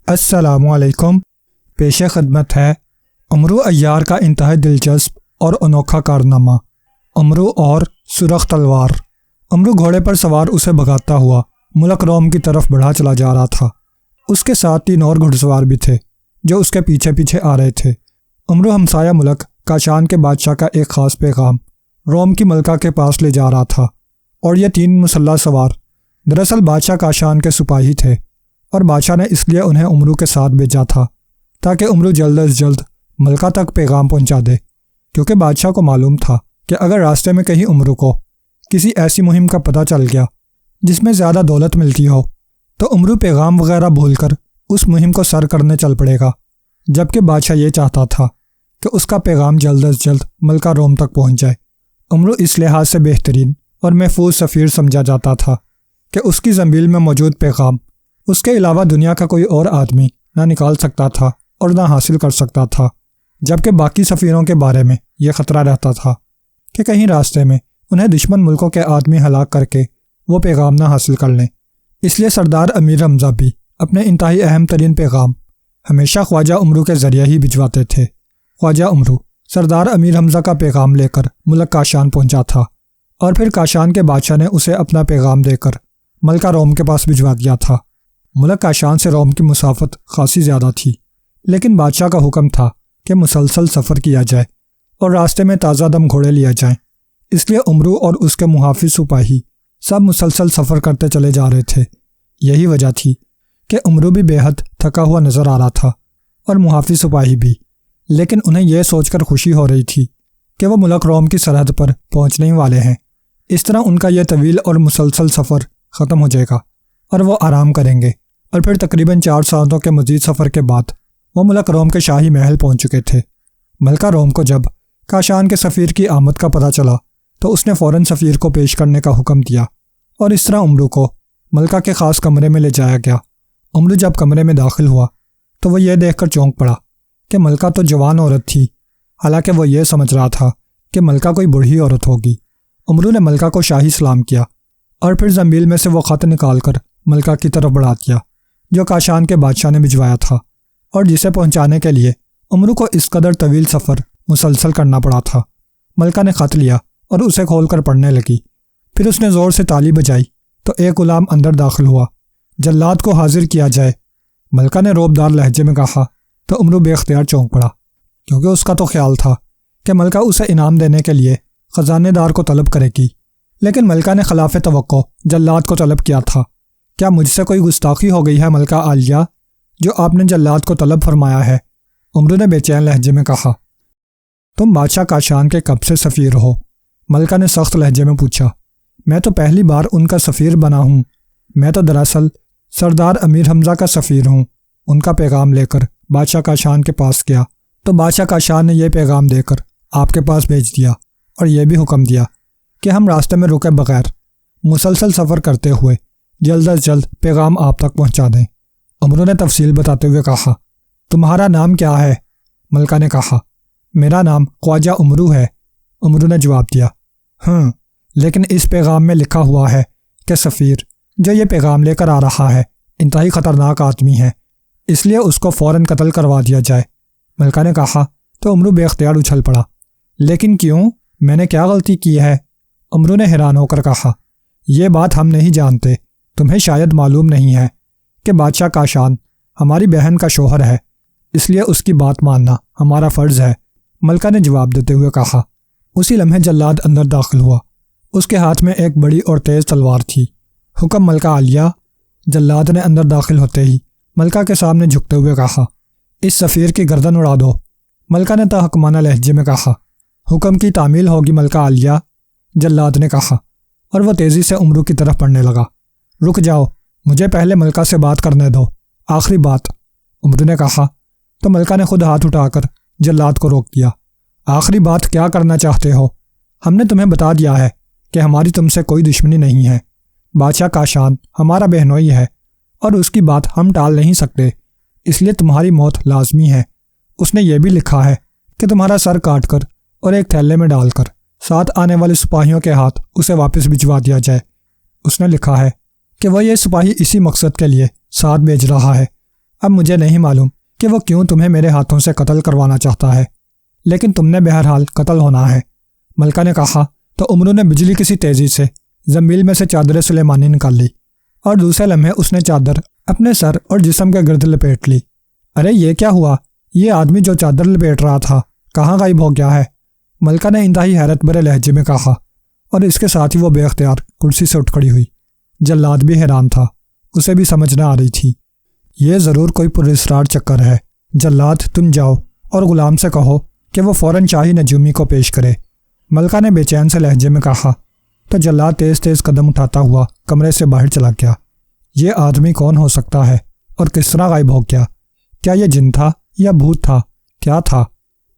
السلام علیکم۔ پیش خدمت ہے امرو عیار کا انتہائی دلچسپ اور انوکھا کارنامہ، امرو اور سرخ تلوار۔ امرو گھوڑے پر سوار اسے بھگاتا ہوا ملک روم کی طرف بڑھا چلا جا رہا تھا۔ اس کے ساتھ 3 اور گھڑ سوار بھی تھے جو اس کے پیچھے پیچھے آ رہے تھے۔ امرو ہمسایہ ملک کاشان کے بادشاہ کا ایک خاص پیغام روم کی ملکہ کے پاس لے جا رہا تھا، اور یہ 3 مسلح سوار دراصل بادشاہ کاشان کے سپاہی تھے، اور بادشاہ نے اس لیے انہیں امرو کے ساتھ بھیجا تھا تاکہ امرو جلد از جلد ملکہ تک پیغام پہنچا دے، کیونکہ بادشاہ کو معلوم تھا کہ اگر راستے میں کہیں امرو کو کسی ایسی مہم کا پتہ چل گیا جس میں زیادہ دولت ملتی ہو تو امرو پیغام وغیرہ بھول کر اس مہم کو سر کرنے چل پڑے گا، جبکہ بادشاہ یہ چاہتا تھا کہ اس کا پیغام جلد از جلد ملکہ روم تک پہنچ جائے۔ امرو اس لحاظ سے بہترین اور محفوظ سفیر سمجھا جاتا تھا کہ اس کی زنبیل میں موجود پیغام اس کے علاوہ دنیا کا کوئی اور آدمی نہ نکال سکتا تھا اور نہ حاصل کر سکتا تھا، جبکہ باقی سفیروں کے بارے میں یہ خطرہ رہتا تھا کہ کہیں راستے میں انہیں دشمن ملکوں کے آدمی ہلاک کر کے وہ پیغام نہ حاصل کر لیں۔ اس لیے سردار امیر حمزہ بھی اپنے انتہائی اہم ترین پیغام ہمیشہ خواجہ امرو کے ذریعے ہی بھجواتے تھے۔ خواجہ امرو سردار امیر حمزہ کا پیغام لے کر ملک کاشان پہنچا تھا، اور پھر کاشان کے بادشاہ نے اسے اپنا پیغام دے کر ملکہ روم کے پاس بھجوا دیا تھا۔ ملک کاشان سے روم کی مسافت خاصی زیادہ تھی، لیکن بادشاہ کا حکم تھا کہ مسلسل سفر کیا جائے اور راستے میں تازہ دم گھوڑے لیا جائیں، اس لیے امرو اور اس کے محافظ سپاہی سب مسلسل سفر کرتے چلے جا رہے تھے۔ یہی وجہ تھی کہ امرو بھی بے حد تھکا ہوا نظر آ رہا تھا، اور محافظ سپاہی بھی، لیکن انہیں یہ سوچ کر خوشی ہو رہی تھی کہ وہ ملک روم کی سرحد پر پہنچنے والے ہیں۔ اس طرح ان کا یہ طویل اور مسلسل سفر ختم ہو جائے گا اور وہ آرام کریں گے، اور پھر تقریباً 4 سالوں کے مزید سفر کے بعد وہ ملک روم کے شاہی محل پہنچ چکے تھے۔ ملکہ روم کو جب کاشان کے سفیر کی آمد کا پتہ چلا تو اس نے فوراً سفیر کو پیش کرنے کا حکم دیا، اور اس طرح امرو کو ملکہ کے خاص کمرے میں لے جایا گیا۔ امرو جب کمرے میں داخل ہوا تو وہ یہ دیکھ کر چونک پڑا کہ ملکہ تو جوان عورت تھی، حالانکہ وہ یہ سمجھ رہا تھا کہ ملکہ کوئی بوڑھی عورت ہوگی۔ امرو نے ملکہ کو شاہی سلام کیا، اور پھر زنبیل میں سے وہ خط نکال کر ملکہ کی طرف بڑھا دیا جو کاشان کے بادشاہ نے بھجوایا تھا، اور جسے پہنچانے کے لیے امرو کو اس قدر طویل سفر مسلسل کرنا پڑا تھا۔ ملکہ نے خط لیا اور اسے کھول کر پڑھنے لگی۔ پھر اس نے زور سے تالی بجائی تو ایک غلام اندر داخل ہوا۔ جلاد کو حاضر کیا جائے، ملکہ نے روبدار لہجے میں کہا تو امرو بے اختیار چونک پڑا، کیونکہ اس کا تو خیال تھا کہ ملکہ اسے انعام دینے کے لیے خزانے دار کو طلب کرے گی، لیکن ملکہ نے خلاف توقع جلاد کو طلب کیا تھا۔ کیا مجھ سے کوئی گستاخی ہو گئی ہے ملکہ عالیہ جو آپ نے جلاد کو طلب فرمایا ہے؟ امرو نے بے چین لہجے میں کہا۔ تم بادشاہ کاشان کے کب سے سفیر ہو؟ ملکہ نے سخت لہجے میں پوچھا۔ میں تو پہلی بار ان کا سفیر بنا ہوں، میں تو دراصل سردار امیر حمزہ کا سفیر ہوں۔ ان کا پیغام لے کر بادشاہ کاشان کے پاس گیا تو بادشاہ کاشان نے یہ پیغام دے کر آپ کے پاس بھیج دیا، اور یہ بھی حکم دیا کہ ہم راستے میں رکے بغیر مسلسل سفر کرتے ہوئے جلد از جلد پیغام آپ تک پہنچا دیں۔ امرو نے تفصیل بتاتے ہوئے کہا، تمہارا نام کیا ہے؟ ملکہ نے کہا، میرا نام خواجہ امرو ہے۔ امرو نے جواب دیا، لیکن اس پیغام میں لکھا ہوا ہے کہ سفیر جو یہ پیغام لے کر آ رہا ہے انتہائی خطرناک آدمی ہے، اس لیے اس کو فوراً قتل کروا دیا جائے۔ ملکہ نے کہا تو امرو بے اختیار اچھل پڑا، لیکن کیوں؟ میں نے کیا غلطی کی ہے؟ امرو نے حیران ہو کر کہا، یہ بات ہم نہیں جانتے، تمہیں شاید معلوم نہیں ہے کہ بادشاہ کاشان ہماری بہن کا شوہر ہے، اس لیے اس کی بات ماننا ہمارا فرض ہے۔ ملکہ نے جواب دیتے ہوئے کہا۔ اسی لمحے جلاد اندر داخل ہوا، اس کے ہاتھ میں ایک بڑی اور تیز تلوار تھی۔ حکم ملکہ عالیہ، جلاد نے اندر داخل ہوتے ہی ملکہ کے سامنے جھکتے ہوئے کہا، اس سفیر کی گردن اڑا دو۔ ملکہ نے تحکمانہ لہجے میں کہا، حکم کی تعمیل ہوگی ملکہ عالیہ، جلاد نے کہا، اور وہ تیزی سے امرو کی طرف پڑھنے لگا۔ رک جاؤ، مجھے پہلے ملکہ سے بات کرنے دو، آخری بات، امرو نے کہا، تو ملکہ نے خود ہاتھ اٹھا کر جلاد کو روک دیا۔ آخری بات کیا کرنا چاہتے ہو؟ ہم نے تمہیں بتا دیا ہے کہ ہماری تم سے کوئی دشمنی نہیں ہے، بادشاہ کاشان ہمارا بہنوئی ہے اور اس کی بات ہم ٹال نہیں سکتے، اس لیے تمہاری موت لازمی ہے۔ اس نے یہ بھی لکھا ہے کہ تمہارا سر کاٹ کر اور ایک تھیلے میں ڈال کر ساتھ آنے والے سپاہیوں کے ہاتھ اسے واپس بھجوا دیا جائے۔ اس نے لکھا ہے کہ وہ یہ سپاہی اسی مقصد کے لیے ساتھ بھیج رہا ہے۔ اب مجھے نہیں معلوم کہ وہ کیوں تمہیں میرے ہاتھوں سے قتل کروانا چاہتا ہے، لیکن تم نے بہرحال قتل ہونا ہے۔ ملکہ نے کہا تو عمرو نے بجلی کسی تیزی سے زنبیل میں سے چادر سلیمانی نکال لی اور دوسرے لمحے اس نے چادر اپنے سر اور جسم کے گرد لپیٹ لی۔ ارے یہ کیا ہوا؟ یہ آدمی جو چادر لپیٹ رہا تھا کہاں غائب ہو گیا ہے؟ ملکہ نے انتہائی حیرت بھرے لہجے میں کہا، اور اس کے ساتھ ہی وہ بے اختیار کرسی سے اٹھ کھڑی ہوئی۔ جلاد بھی حیران تھا، اسے بھی سمجھ نہ آ رہی تھی۔ یہ ضرور کوئی پراسرار چکر ہے۔ جلاد تم جاؤ اور غلام سے کہو کہ وہ فوراً شاہی نجومی کو پیش کرے، ملکہ نے بے چین سے لہجے میں کہا۔ تو جلاد تیز تیز قدم اٹھاتا ہوا کمرے سے باہر چلا گیا۔ یہ آدمی کون ہو سکتا ہے اور کس طرح غائب ہو گیا؟ کیا یہ جن تھا یا بھوت تھا؟ کیا تھا؟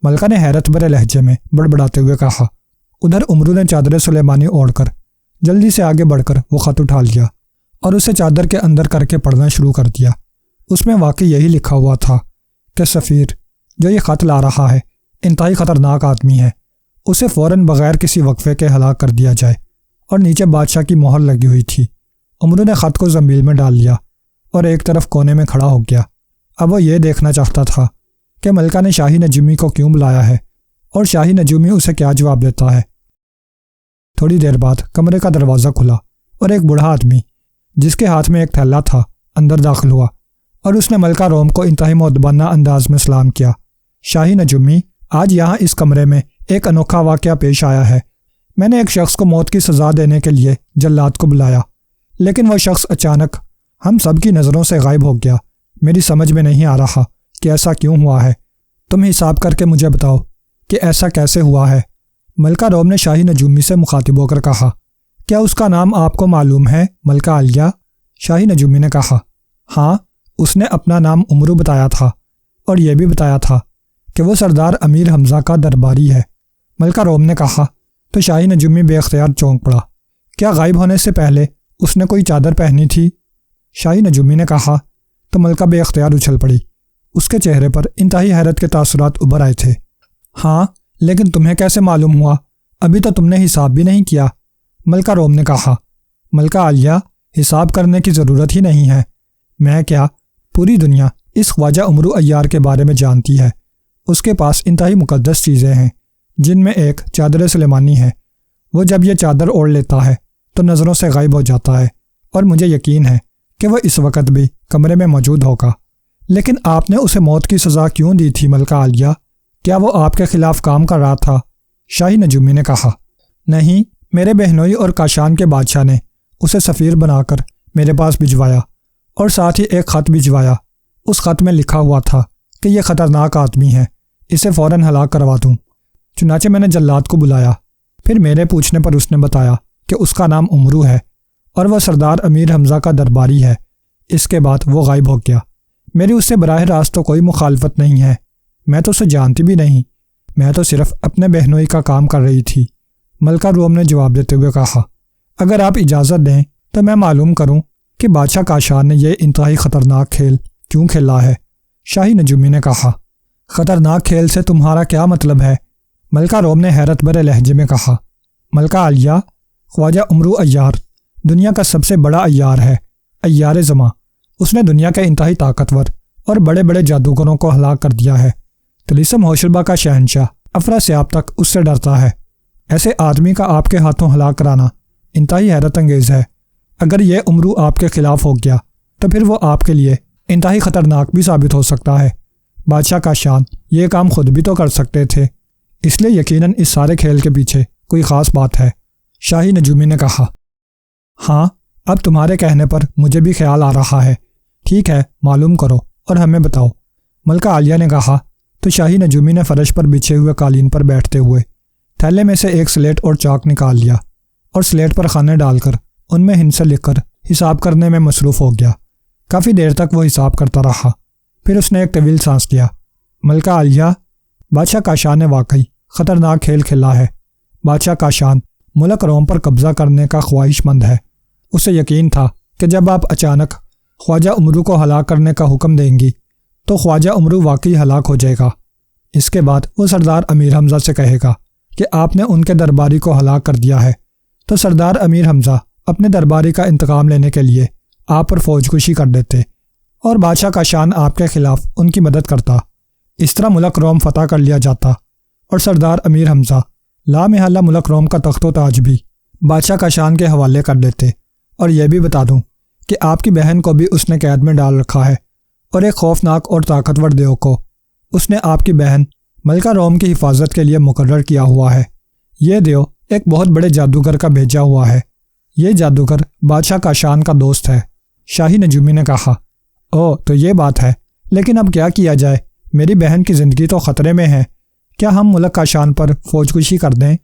ملکہ نے حیرت بھرے لہجے میں بڑبڑاتے ہوئے کہا۔ ادھر عمرو نے چادر سلیمانی اوڑھ کر جلدی سے آگے بڑھ کر وہ خط اٹھا لیا اور اسے چادر کے اندر کر کے پڑھنا شروع کر دیا۔ اس میں واقعی یہی لکھا ہوا تھا کہ سفیر جو یہ خط لا رہا ہے انتہائی خطرناک آدمی ہے، اسے فوراً بغیر کسی وقفے کے ہلاک کر دیا جائے، اور نیچے بادشاہ کی مہر لگی ہوئی تھی۔ عمرو نے خط کو زنبیل میں ڈال لیا اور ایک طرف کونے میں کھڑا ہو گیا۔ اب وہ یہ دیکھنا چاہتا تھا کہ ملکہ نے شاہی نجومی کو کیوں بلایا ہے اور شاہی نجومی اسے کیا جواب دیتا ہے۔ تھوڑی دیر بعد کمرے کا دروازہ کھلا اور ایک بوڑھا آدمی جس کے ہاتھ میں ایک تھیلا تھا اندر داخل ہوا، اور اس نے ملکہ روم کو انتہائی مؤدبانہ انداز میں سلام کیا۔ شاہی نجومی، آج یہاں اس کمرے میں ایک انوکھا واقعہ پیش آیا ہے۔ میں نے ایک شخص کو موت کی سزا دینے کے لیے جلاد کو بلایا، لیکن وہ شخص اچانک ہم سب کی نظروں سے غائب ہو گیا۔ میری سمجھ میں نہیں آ رہا کہ ایسا کیوں ہوا ہے۔ تم حساب کر کے مجھے بتاؤ کہ ایسا کیسے ہوا ہے۔ ملکہ روم نے شاہی نجومی سے مخاطب ہو کر کہا، کیا اس کا نام آپ کو معلوم ہے ملکہ عالیہ؟ شاہی نجومی نے کہا، ہاں، اس نے اپنا نام عمرو بتایا تھا اور یہ بھی بتایا تھا کہ وہ سردار امیر حمزہ کا درباری ہے۔ ملکہ روم نے کہا تو شاہی نجومی بے اختیار چونک پڑا۔ کیا غائب ہونے سے پہلے اس نے کوئی چادر پہنی تھی؟ شاہی نجومی نے کہا تو ملکہ بے اختیار اچھل پڑی۔ اس کے چہرے پر انتہائی حیرت کے تاثرات ابھر آئے تھے۔ ہاں، لیکن تمہیں کیسے معلوم ہوا؟ ابھی تو تم نے حساب بھی نہیں کیا۔ ملکہ روم نے کہا، ملکہ عالیہ، حساب کرنے کی ضرورت ہی نہیں ہے۔ میں کیا، پوری دنیا اس خواجہ عمرو عیار کے بارے میں جانتی ہے۔ اس کے پاس انتہائی مقدس چیزیں ہیں، جن میں ایک چادر سلیمانی ہے۔ وہ جب یہ چادر اوڑھ لیتا ہے تو نظروں سے غائب ہو جاتا ہے، اور مجھے یقین ہے کہ وہ اس وقت بھی کمرے میں موجود ہوگا۔ لیکن آپ نے اسے موت کی سزا کیوں دی تھی ملکہ عالیہ؟ کیا وہ آپ کے خلاف کام کر رہا تھا؟ شاہی نجومی نے کہا، نہیں، میرے بہنوئی اور کاشان کے بادشاہ نے اسے سفیر بنا کر میرے پاس بھجوایا، اور ساتھ ہی ایک خط بھجوایا۔ اس خط میں لکھا ہوا تھا کہ یہ خطرناک آدمی ہے، اسے فوراً ہلاک کروا دوں۔ چنانچہ میں نے جلاد کو بلایا، پھر میرے پوچھنے پر اس نے بتایا کہ اس کا نام عمرو ہے اور وہ سردار امیر حمزہ کا درباری ہے۔ اس کے بعد وہ غائب ہو گیا۔ میری اس سے براہ راست تو کوئی مخالفت نہیں ہے، میں تو اسے جانتی بھی نہیں، میں تو صرف اپنے بہنوئی کا کام کر رہی تھی۔ ملکہ روم نے جواب دیتے ہوئے کہا، اگر آپ اجازت دیں تو میں معلوم کروں کہ بادشاہ کاشان نے یہ انتہائی خطرناک کھیل کیوں کھیلا ہے۔ شاہی نجومی نے کہا، خطرناک کھیل سے تمہارا کیا مطلب ہے؟ ملکہ روم نے حیرت بھرے لہجے میں کہا، ملکہ عالیہ، خواجہ عمرو عیار دنیا کا سب سے بڑا عیار ہے، عیار زماں۔ اس نے دنیا کے انتہائی طاقتور اور بڑے بڑے جادوگروں کو ہلاک کر دیا ہے۔ طلیسم ہوشربا کا شہنشاہ افراسیاب تک اس سے ڈرتا ہے۔ ایسے آدمی کا آپ کے ہاتھوں ہلاک کرانا انتہائی حیرت انگیز ہے۔ اگر یہ عمرو آپ کے خلاف ہو گیا تو پھر وہ آپ کے لیے انتہائی خطرناک بھی ثابت ہو سکتا ہے۔ بادشاہ کاشان یہ کام خود بھی تو کر سکتے تھے، اس لیے یقیناً اس سارے کھیل کے پیچھے کوئی خاص بات ہے۔ شاہی نجومی نے کہا، ہاں، اب تمہارے کہنے پر مجھے بھی خیال آ رہا ہے۔ ٹھیک ہے، معلوم کرو اور ہمیں بتاؤ۔ ملکہ عالیہ نے کہا تو شاہی نجومی نے فرش پر بچھے ہوئے قالین پر بیٹھتے ہوئے تھیلے میں سے ایک سلیٹ اور چاک نکال لیا اور سلیٹ پر خانے ڈال کر ان میں ہندسے لکھ کر حساب کرنے میں مصروف ہو گیا۔ کافی دیر تک وہ حساب کرتا رہا، پھر اس نے ایک طویل سانس لیا۔ ملکہ عالیہ، بادشاہ کاشان نے واقعی خطرناک کھیل کھیلا ہے۔ بادشاہ کاشان ملک روم پر قبضہ کرنے کا خواہش مند ہے۔ اسے یقین تھا کہ جب آپ اچانک خواجہ عمرو کو ہلاک کرنے کا حکم دیں گی تو خواجہ عمرو واقعی ہلاک ہو جائے گا۔ اس کے بعد وہ سردار امیر حمزہ سے کہے گا کہ آپ نے ان کے درباری کو ہلاک کر دیا ہے، تو سردار امیر حمزہ اپنے درباری کا انتقام لینے کے لیے آپ پر فوج کشی کر دیتے اور بادشاہ کا شان آپ کے خلاف ان کی مدد کرتا۔ اس طرح ملک روم فتح کر لیا جاتا اور سردار امیر حمزہ لامحالہ ملک روم کا تخت و تاج بھی بادشاہ کا شان کے حوالے کر دیتے۔ اور یہ بھی بتا دوں کہ آپ کی بہن کو بھی اس نے قید میں ڈال رکھا ہے، اور ایک خوفناک اور طاقتور دیو کو اس نے آپ کی بہن ملکہ روم کی حفاظت کے لیے مقرر کیا ہوا ہے۔ یہ دیو ایک بہت بڑے جادوگر کا بھیجا ہوا ہے۔ یہ جادوگر بادشاہ کا شان کا دوست ہے۔ شاہی نجومی نے کہا، او تو یہ بات ہے، لیکن اب کیا کیا جائے؟ میری بہن کی زندگی تو خطرے میں ہے۔ کیا ہم ملک کا شان پر فوج کشی کر دیں؟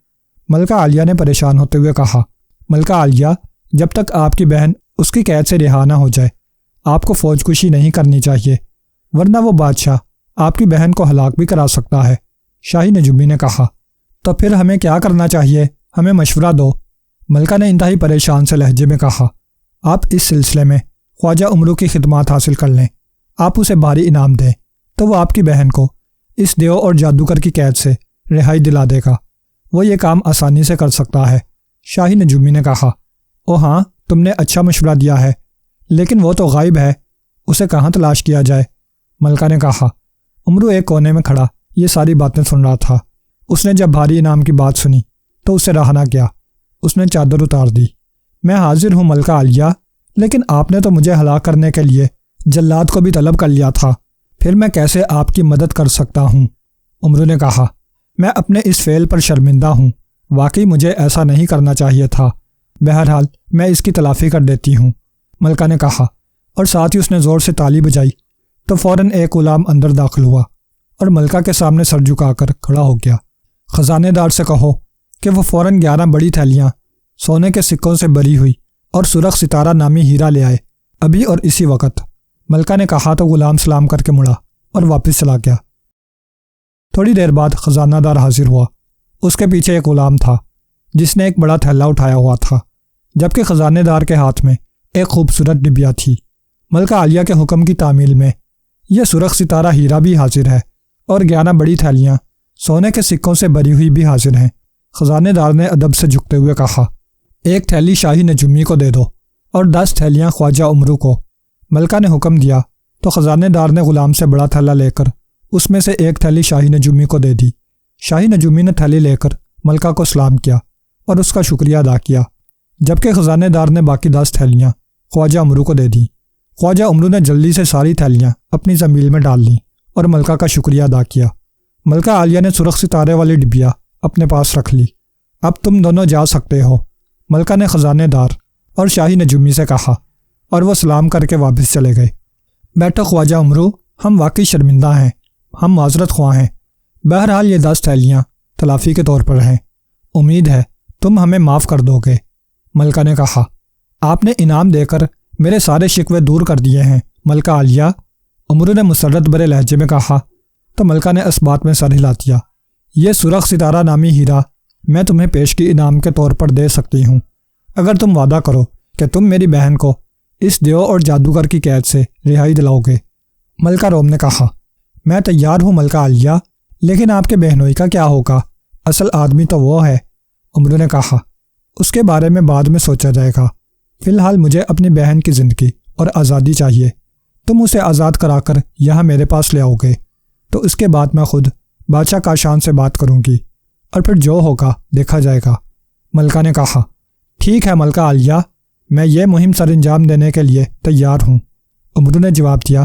ملکہ عالیہ نے پریشان ہوتے ہوئے کہا، ملکہ عالیہ، جب تک آپ کی بہن اس کی قید سے رہا نہ ہو جائے آپ کو فوج کشی نہیں کرنی چاہیے، ورنہ وہ بادشاہ آپ کی بہن کو ہلاک بھی کرا سکتا ہے۔ شاہی نجومی نے کہا، تو پھر ہمیں کیا کرنا چاہیے؟ ہمیں مشورہ دو۔ ملکہ نے انتہائی پریشان سے لہجے میں کہا، آپ اس سلسلے میں خواجہ عمرو کی خدمات حاصل کر لیں۔ آپ اسے بھاری انعام دیں تو وہ آپ کی بہن کو اس دیو اور جادوگر کی قید سے رہائی دلا دے گا۔ وہ یہ کام آسانی سے کر سکتا ہے۔ شاہی نجومی نے کہا، او ہاں، تم نے اچھا مشورہ دیا ہے، لیکن وہ تو غائب ہے، اسے کہاں تلاش کیا جائے؟ ملکہ نے کہا۔ عمرو ایک کونے میں کھڑا یہ ساری باتیں سن رہا تھا۔ اس نے جب بھاری انعام کی بات سنی تو اسے رہا نہ گیا۔ اس نے چادر اتار دی۔ میں حاضر ہوں ملکہ عالیہ، لیکن آپ نے تو مجھے ہلاک کرنے کے لیے جلاد کو بھی طلب کر لیا تھا، پھر میں کیسے آپ کی مدد کر سکتا ہوں؟ عمرو نے کہا، میں اپنے اس فعل پر شرمندہ ہوں، واقعی مجھے ایسا نہیں کرنا چاہیے تھا، بہرحال میں اس کی تلافی کر دیتی ہوں۔ ملکہ نے کہا، اور ساتھ ہی اس نے زور سے تالی بجائی تو فوراً ایک غلام اندر داخل ہوا اور ملکہ کے سامنے سر جھکا کر کھڑا ہو گیا۔ خزانے دار سے کہو کہ وہ فوراً 11 بڑی تھیلیاں سونے کے سکوں سے بری ہوئی اور سرخ ستارہ نامی ہیرا لے آئے، ابھی اور اسی وقت۔ ملکہ نے کہا تو غلام سلام کر کے مڑا اور واپس چلا گیا۔ تھوڑی دیر بعد خزانہ دار حاضر ہوا۔ اس کے پیچھے ایک غلام تھا جس نے ایک بڑا تھیلا اٹھایا ہوا تھا، جبکہ خزانے دار کے ہاتھ میں ایک خوبصورت ڈبیا تھی۔ ملکہ عالیہ کے حکم کی تعمیل میں یہ سرخ ستارہ ہیرا بھی حاضر ہے اور 11 بڑی تھیلیاں سونے کے سکوں سے بری ہوئی بھی حاضر ہیں۔ خزانے دار نے ادب سے جھکتے ہوئے کہا، ایک تھیلی شاہی نجومی کو دے دو اور 10 تھیلیاں خواجہ عمرو کو۔ ملکہ نے حکم دیا تو خزانے دار نے غلام سے بڑا تھیلا لے کر اس میں سے ایک تھیلی شاہی نجومی کو دے دی۔ شاہی نجومی نے تھیلی لے کر ملکہ کو سلام کیا اور اس کا شکریہ ادا کیا، جبکہ خزانے دار نے باقی 10 تھیلیاں خواجہ عمرو کو دے دیں۔ خواجہ عمرو نے جلدی سے ساری تھیلیاں اپنی زنبیل میں ڈال لیں اور ملکہ کا شکریہ ادا کیا۔ ملکہ عالیہ نے سرخ ستارے والی ڈبیا اپنے پاس رکھ لی۔ اب تم دونوں جا سکتے ہو، ملکہ نے خزانے دار اور شاہی نجومی سے کہا، اور وہ سلام کر کے واپس چلے گئے۔ بیٹھو خواجہ عمرو، ہم واقعی شرمندہ ہیں، ہم معذرت خواہ ہیں، بہرحال یہ 10 تھیلیاں تلافی کے طور پر ہیں، امید ہے تم ہمیں معاف کر دو گے۔ ملکہ نے کہا، آپ نے انعام دے کر میرے سارے شکوے دور کر دیے ہیں ملکہ عالیہ۔ عمرو نے مسرت بھرے لہجے میں کہا تو ملکہ نے اس بات میں سر ہلا دیا۔ یہ سرخ ستارہ نامی ہیرا میں تمہیں پیشگی انعام کے طور پر دے سکتی ہوں، اگر تم وعدہ کرو کہ تم میری بہن کو اس دیو اور جادوگر کی قید سے رہائی دلاؤ گے۔ ملکہ روم نے کہا، میں تیار ہوں ملکہ عالیہ، لیکن آپ کے بہنوئی کا کیا ہوگا؟ اصل آدمی تو وہ ہے۔ عمرو نے کہا، اس کے بارے میں بعد میں سوچا جائے گا، فی الحال مجھے اپنی بہن کی زندگی اور آزادی چاہیے۔ تم اسے آزاد کرا کر یہاں میرے پاس لے آؤ گے تو اس کے بعد میں خود بادشاہ کاشان سے بات کروں گی، اور پھر جو ہوگا دیکھا جائے گا۔ ملکہ نے کہا، ٹھیک ہے ملکہ عالیہ، میں یہ مہم سر انجام دینے کے لیے تیار ہوں۔ عمرو نے جواب دیا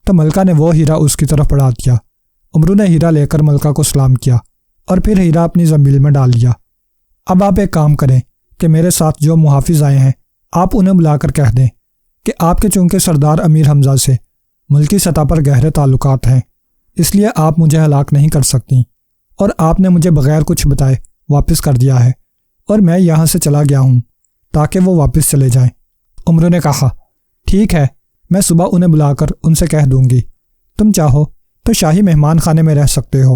تو ملکہ نے وہ ہیرا اس کی طرف بڑھا دیا۔ عمرو نے ہیرا لے کر ملکہ کو سلام کیا اور پھر ہیرا اپنی زنبیل میں ڈال لیا۔ اب آپ ایک کام کریں کہ میرے ساتھ جو محافظ آئے ہیں آپ انہیں بلا کر کہہ دیں کہ آپ کے چونکہ سردار امیر حمزہ سے ملکی سطح پر گہرے تعلقات ہیں، اس لیے آپ مجھے ہلاک نہیں کر سکتی، اور آپ نے مجھے بغیر کچھ بتائے واپس کر دیا ہے، اور میں یہاں سے چلا گیا ہوں تاکہ وہ واپس چلے جائیں۔ عمرو نے کہا، ٹھیک ہے، میں صبح انہیں بلا کر ان سے کہہ دوں گی، تم چاہو تو شاہی مہمان خانے میں رہ سکتے ہو۔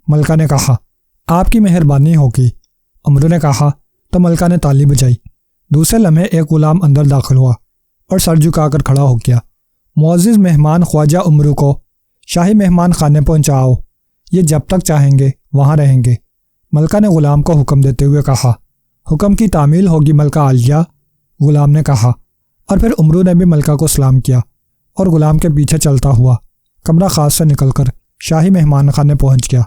ملکہ نے کہا، آپ کی مہربانی ہوگی۔ عمرو نے کہا تو ملکہ نے تالی بجائی۔ دوسرے لمحے ایک غلام اندر داخل ہوا اور سر جھکا کر کھڑا ہو گیا۔ معزز مہمان خواجہ عمرو کو شاہی مہمان خانے پہنچاؤ، یہ جب تک چاہیں گے وہاں رہیں گے۔ ملکہ نے غلام کو حکم دیتے ہوئے کہا، حکم کی تعمیل ہوگی ملکہ عالیہ۔ غلام نے کہا، اور پھر عمرو نے بھی ملکہ کو سلام کیا اور غلام کے پیچھے چلتا ہوا کمرہ خاص سے نکل کر شاہی مہمان خانے پہنچ گیا۔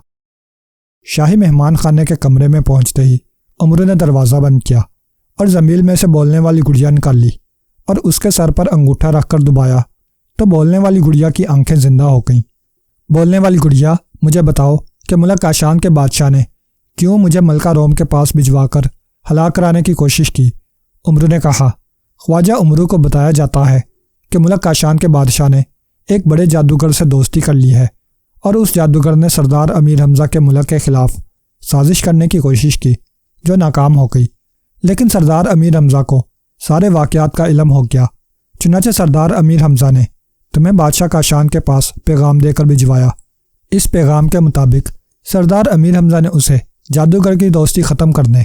شاہی مہمان خانے کے کمرے میں پہنچتے ہی عمرو نے دروازہ بند کیا اور زنبیل میں سے بولنے والی گڑیا نکال لی اور اس کے سر پر انگوٹھا رکھ کر دبایا تو بولنے والی گڑیا کی آنکھیں زندہ ہو گئیں۔ بولنے والی گڑیا، مجھے بتاؤ کہ ملک کاشان کے بادشاہ نے کیوں مجھے ملکہ روم کے پاس بھجوا کر ہلاک کرانے کی کوشش کی؟ عمرو نے کہا، خواجہ عمرو کو بتایا جاتا ہے کہ ملک کاشان کے بادشاہ نے ایک بڑے جادوگر سے دوستی کر لی ہے اور اس جادوگر نے سردار امیر حمزہ کے ملک کے خلاف سازش کرنے کی کوشش کی جو ناکام ہو گئی، لیکن سردار امیر حمزہ کو سارے واقعات کا علم ہو گیا۔ چنانچہ سردار امیر حمزہ نے تمہیں بادشاہ کاشان کے پاس پیغام دے کر بھجوایا۔ اس پیغام کے مطابق سردار امیر حمزہ نے اسے جادوگر کی دوستی ختم کرنے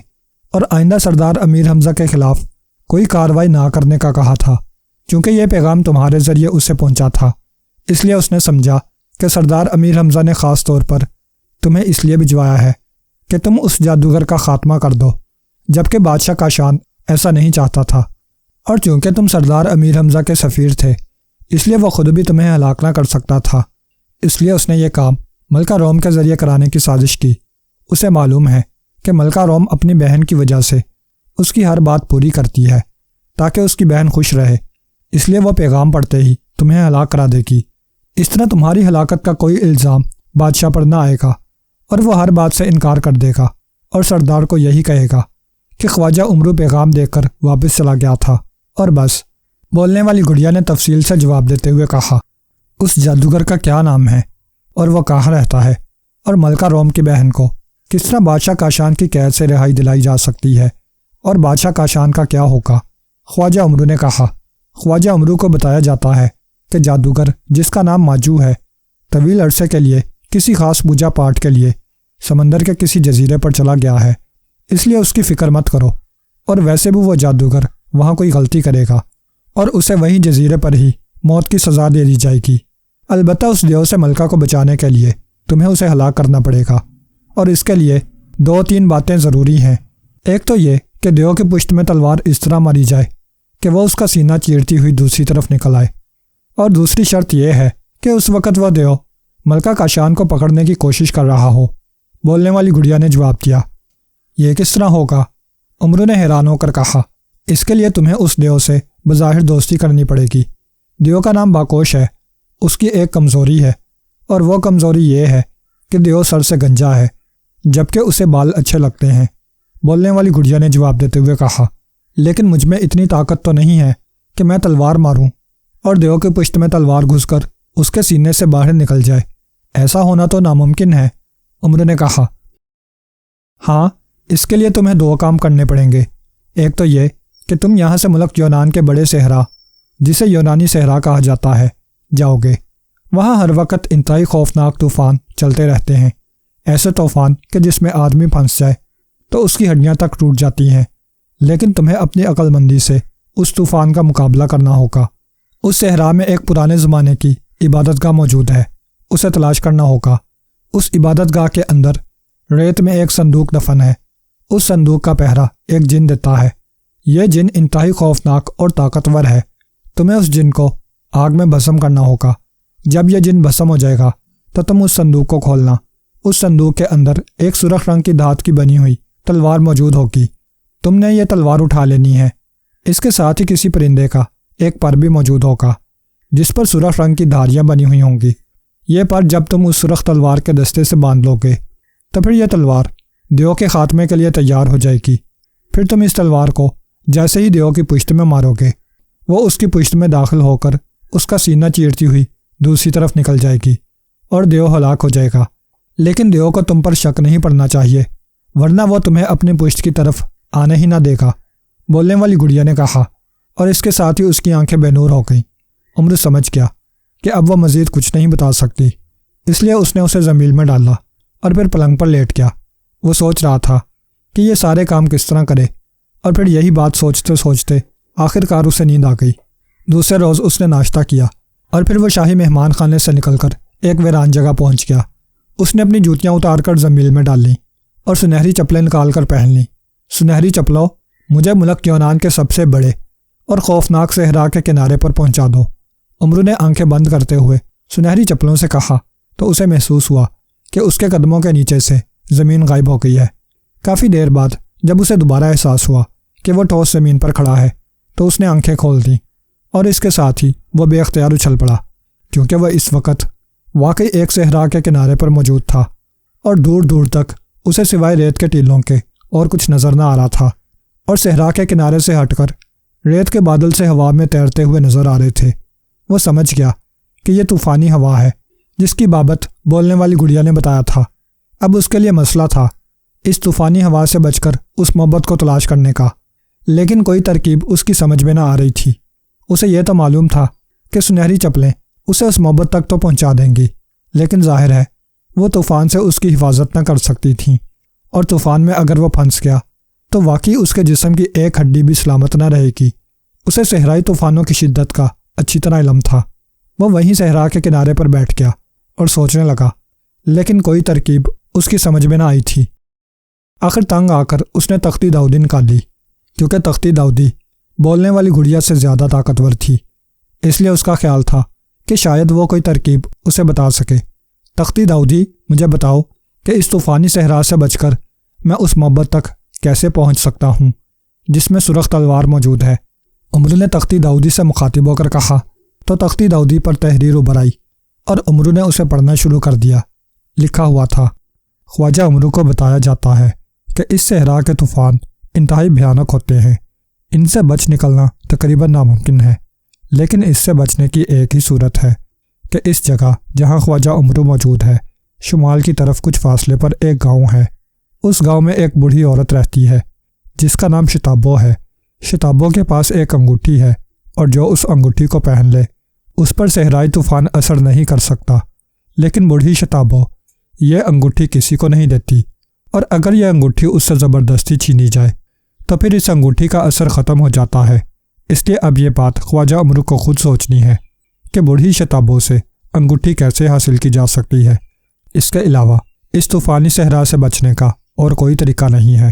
اور آئندہ سردار امیر حمزہ کے خلاف کوئی کارروائی نہ کرنے کا کہا تھا۔ چونکہ یہ پیغام تمہارے ذریعے اسے پہنچا تھا، اس لیے اس نے سمجھا کہ سردار امیر حمزہ نے خاص طور پر تمہیں اس لیے بھجوایا ہے کہ تم اس جادوگر کا خاتمہ کر دو، جبکہ بادشاہ کاشان ایسا نہیں چاہتا تھا، اور چونکہ تم سردار امیر حمزہ کے سفیر تھے اس لیے وہ خود بھی تمہیں ہلاک نہ کر سکتا تھا، اس لیے اس نے یہ کام ملکہ روم کے ذریعے کرانے کی سازش کی۔ اسے معلوم ہے کہ ملکہ روم اپنی بہن کی وجہ سے اس کی ہر بات پوری کرتی ہے تاکہ اس کی بہن خوش رہے، اس لیے وہ پیغام پڑھتے ہی تمہیں ہلاک کرا دے گی۔ اس طرح تمہاری ہلاکت کا کوئی الزام بادشاہ پر نہ آئے گا اور وہ ہر بات سے انکار کر دے گا اور سردار کو یہی کہے گا کہ خواجہ عمرو پیغام دے کر واپس چلا گیا تھا، اور بس۔ بولنے والی گڑیا نے تفصیل سے جواب دیتے ہوئے کہا، اس جادوگر کا کیا نام ہے اور وہ کہاں رہتا ہے، اور ملکہ روم کی بہن کو کس طرح بادشاہ کاشان کی قید سے رہائی دلائی جا سکتی ہے، اور بادشاہ کاشان کا کیا ہوگا؟ خواجہ عمرو نے کہا، خواجہ عمرو کو بتایا جاتا ہے کہ جادوگر جس کا نام ماجو ہے طویل عرصے کے لیے کسی خاص پوجا پاٹ کے لیے سمندر کے کسی جزیرے پر چلا گیا ہے، اس لیے اس کی فکر مت کرو، اور ویسے بھی وہ جادوگر وہاں کوئی غلطی کرے گا اور اسے وہیں جزیرے پر ہی موت کی سزا دے دی جائے گی۔ البتہ اس دیو سے ملکہ کو بچانے کے لیے تمہیں اسے ہلاک کرنا پڑے گا، اور اس کے لیے 2-3 باتیں ضروری ہیں۔ ایک تو یہ کہ دیو کی پشت میں تلوار اس طرح ماری جائے کہ وہ اس کا سینہ چیرتی ہوئی دوسری طرف نکل آئے، اور دوسری شرط یہ ہے کہ اس وقت وہ دیو ملکہ کاشان کو پکڑنے کی کوشش کر رہا ہو۔ بولنے والی گڑیا نے جواب دیا، یہ کس طرح ہوگا؟ عمرو نے حیران ہو کر کہا، اس کے لیے تمہیں اس دیو سے بظاہر دوستی کرنی پڑے گی۔ دیو کا نام باکوش ہے، اس کی ایک کمزوری ہے، اور وہ کمزوری یہ ہے کہ دیو سر سے گنجا ہے جبکہ اسے بال اچھے لگتے ہیں۔ بولنے والی گڑیا نے جواب دیتے ہوئے کہا، لیکن مجھ میں اتنی طاقت تو نہیں ہے کہ میں تلوار ماروں اور دیو کی پشت میں تلوار گھس کر اس کے سینے سے باہر نکل جائے، ایسا ہونا تو ناممکن ہے۔ عمرو نے کہا، ہاں، اس کے لیے تمہیں 2 کام کرنے پڑیں گے۔ ایک تو یہ کہ تم یہاں سے ملک یونان کے بڑے صحرا، جسے یونانی صحرا کہا جاتا ہے، جاؤ گے۔ وہاں ہر وقت انتہائی خوفناک طوفان چلتے رہتے ہیں، ایسے طوفان کہ جس میں آدمی پھنس جائے تو اس کی ہڈیاں تک ٹوٹ جاتی ہیں، لیکن تمہیں اپنی عقل مندی سے اس طوفان کا مقابلہ کرنا ہوگا۔ اس صحرا میں ایک پرانے زمانے کی عبادت گاہ موجود ہے، اسے تلاش کرنا ہوگا۔ اس عبادت گاہ کے اندر ریت میں ایک صندوق دفن ہے، اس صندوق کا پہرا ایک جن دیتا ہے۔ یہ جن انتہائی خوفناک اور طاقتور ہے، تمہیں اس جن کو آگ میں بھسم کرنا ہوگا۔ جب یہ جن بھسم ہو جائے گا تو تم اس صندوق کو کھولنا، اس صندوق کے اندر ایک سرخ رنگ کی دھات کی بنی ہوئی تلوار موجود ہوگی، تم نے یہ تلوار اٹھا لینی ہے۔ اس کے ساتھ ہی کسی پرندے کا ایک پر بھی موجود ہوگا جس پر سرخ رنگ کی دھاریاں بنی ہوئی ہوں گی۔ یہ پر جب تم اس سرخ تلوار کے دستے سے باندھ لو گے تو پھر یہ تلوار دیو کے خاتمے کے لیے تیار ہو جائے گی۔ پھر تم اس تلوار کو جیسے ہی دیو کی پشت میں مارو گے، وہ اس کی پشت میں داخل ہو کر اس کا سینہ چیرتی ہوئی دوسری طرف نکل جائے گی اور دیو ہلاک ہو جائے گا۔ لیکن دیو کو تم پر شک نہیں پڑنا چاہیے، ورنہ وہ تمہیں اپنی پشت کی طرف آنے ہی نہ دے گا۔ بولنے والی گڑیا نے کہا، اور اس کے ساتھ ہی اس کی آنکھیں بے نور ہو گئیں۔ عمرو سمجھ گیا کہ اب وہ مزید کچھ نہیں بتا سکتی، اس لیے اس نے اسے زمین میں ڈالا اور پھر پلنگ پر لیٹ گیا۔ وہ سوچ رہا تھا کہ یہ سارے کام کس طرح کرے، اور پھر یہی بات سوچتے سوچتے آخر کار اسے نیند آ گئی۔ دوسرے روز اس نے ناشتہ کیا اور پھر وہ شاہی مہمان خانے سے نکل کر ایک ویران جگہ پہنچ گیا۔ اس نے اپنی جوتیاں اتار کر زمین میں ڈال لیں اور سنہری چپلیں نکال کر پہن لیں۔ سنہری چپلوں، مجھے ملک یونان کے سب سے بڑے اور خوفناک صحرا کے کنارے پر پہنچا دو، عمرو نے آنکھیں بند کرتے ہوئے سنہری چپلوں سے کہا تو اسے محسوس ہوا کہ اس کے قدموں کے نیچے سے زمین غائب ہو گئی ہے۔ کافی دیر بعد جب اسے دوبارہ احساس ہوا کہ وہ ٹھوس زمین پر کھڑا ہے تو اس نے آنکھیں کھول دیں، اور اس کے ساتھ ہی وہ بے اختیار اچھل پڑا، کیونکہ وہ اس وقت واقعی ایک صحرا کے کنارے پر موجود تھا، اور دور دور تک اسے سوائے ریت کے ٹیلوں کے اور کچھ نظر نہ آ رہا تھا، اور صحرا کے کنارے سے ہٹ کر ریت کے بادل سے ہوا میں تیرتے ہوئے نظر آ رہے تھے۔ وہ سمجھ گیا کہ یہ طوفانی ہوا ہے جس کی بابت بولنے والی گڑیا نے بتایا تھا۔ اب اس کے لیے مسئلہ تھا اس طوفانی ہوا سے بچ کر اس محبت کو تلاش کرنے کا، لیکن کوئی ترکیب اس کی سمجھ میں نہ آ رہی تھی۔ اسے یہ تو معلوم تھا کہ سنہری چپلیں اسے اس محبت تک تو پہنچا دیں گی، لیکن ظاہر ہے وہ طوفان سے اس کی حفاظت نہ کر سکتی تھیں، اور طوفان میں اگر وہ پھنس گیا تو واقعی اس کے جسم کی ایک ہڈی بھی سلامت نہ رہے گی۔ اسے صحرائی طوفانوں کی شدت کا اچھی طرح علم تھا۔ وہ وہیں صحرا کے کنارے پر بیٹھ گیا اور سوچنے لگا، لیکن کوئی ترکیب اس کی سمجھ میں نہ آئی تھی۔ آخر تنگ آ کر اس نے تختی داؤدی نکالی، کیونکہ تختی داؤدی بولنے والی گڑیا سے زیادہ طاقتور تھی، اس لیے اس کا خیال تھا کہ شاید وہ کوئی ترکیب اسے بتا سکے۔ تختی داؤدی، مجھے بتاؤ کہ اس طوفانی صحرا سے بچ کر میں اس محبت تک کیسے پہنچ سکتا ہوں جس میں سرخ تلوار موجود ہے۔ عمرو نے تختی داؤدی سے مخاطب ہو کر کہا تو تختی داؤدی پر تحریر ابھر آئی، اور عمرو نے اسے پڑھنا شروع کر دیا۔ لکھا ہوا تھا، خواجہ عمرو کو بتایا جاتا ہے کہ اس صحرا کے طوفان انتہائی بھیانک ہوتے ہیں، ان سے بچ نکلنا تقریباً ناممکن ہے، لیکن اس سے بچنے کی ایک ہی صورت ہے کہ اس جگہ جہاں خواجہ عمرو موجود ہے شمال کی طرف کچھ فاصلے پر ایک گاؤں ہے۔ اس گاؤں میں ایک بوڑھی عورت رہتی ہے جس کا نام شتابو ہے۔ شتابو کے پاس ایک انگوٹھی ہے، اور جو اس انگوٹھی کو پہن لے اس پر صحرائی طوفان اثر نہیں کر سکتا، لیکن بوڑھی شتابو یہ انگوٹھی کسی کو نہیں دیتی، اور اگر یہ انگوٹھی اس سے زبردستی چھینی جائے تو پھر اس انگوٹھی کا اثر ختم ہو جاتا ہے۔ اس لیے اب یہ بات خواجہ عمرو کو خود سوچنی ہے کہ بوڑھی شتابو سے انگوٹھی کیسے حاصل کی جا سکتی ہے۔ اس کے علاوہ اس طوفانی صحرا سے بچنے کا اور کوئی طریقہ نہیں ہے۔